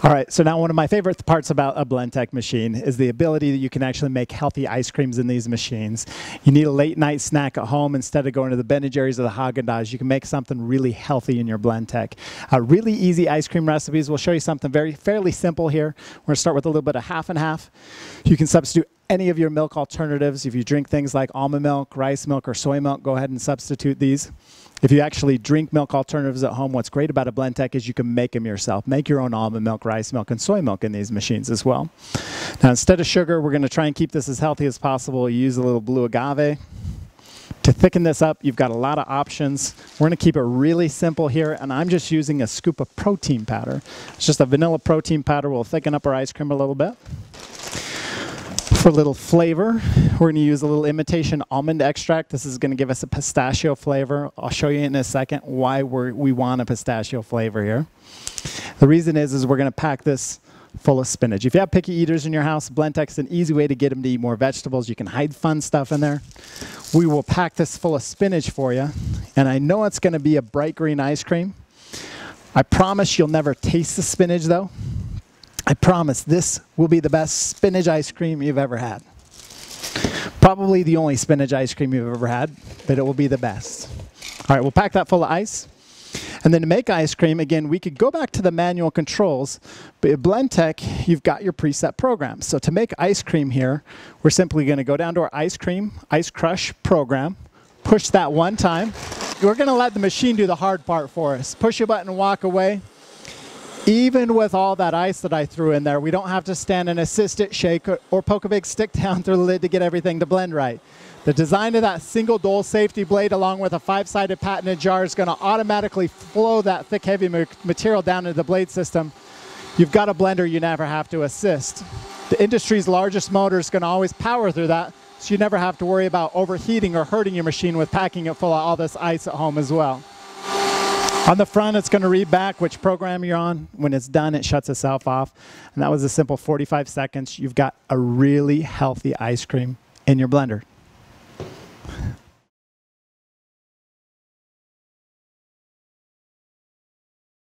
All right, so now one of my favorite parts about a Blendtec machine is the ability that you can actually make healthy ice creams in these machines. You need a late night snack at home instead of going to the Ben & Jerry's or the Haagen-Dazs. You can make something really healthy in your Blendtec. Really easy ice cream recipes. We'll show you something fairly simple here. We're going to start with a little bit of half and half. You can substitute any of your milk alternatives. If you drink things like almond milk, rice milk, or soy milk, go ahead and substitute these. If you actually drink milk alternatives at home, what's great about a Blendtec is you can make them yourself. Make your own almond milk, rice milk, and soy milk in these machines as well. Now, instead of sugar, we're going to try and keep this as healthy as possible. You use a little blue agave. To thicken this up, you've got a lot of options. We're going to keep it really simple here, and I'm just using a scoop of protein powder. It's just a vanilla protein powder. We'll thicken up our ice cream a little bit. For a little flavor, we're going to use a little imitation almond extract. This is going to give us a pistachio flavor. I'll show you in a second why we want a pistachio flavor here. The reason is we're going to pack this full of spinach. If you have picky eaters in your house, Blendtec's an easy way to get them to eat more vegetables. You can hide fun stuff in there. We will pack this full of spinach for you, and I know it's going to be a bright green ice cream. I promise you'll never taste the spinach, though. I promise this will be the best spinach ice cream you've ever had. Probably the only spinach ice cream you've ever had, but it will be the best. All right, we'll pack that full of ice. And then to make ice cream, again, we could go back to the manual controls, but at Blendtec, you've got your preset program. So to make ice cream here, we're simply going to go down to our ice crush program, push that one time. We're going to let the machine do the hard part for us. Push a button and walk away. Even with all that ice that I threw in there, we don't have to stand and assist it, shake, or poke a big stick down through the lid to get everything to blend right. The design of that single dole safety blade along with a 5-sided patented jar is going to automatically flow that thick, heavy material down into the blade system. You've got a blender you never have to assist. The industry's largest motor is going to always power through that, so you never have to worry about overheating or hurting your machine with packing it full of all this ice at home as well. On the front, it's going to read back which program you're on. When it's done, it shuts itself off. And that was a simple 45 seconds. You've got a really healthy ice cream in your blender.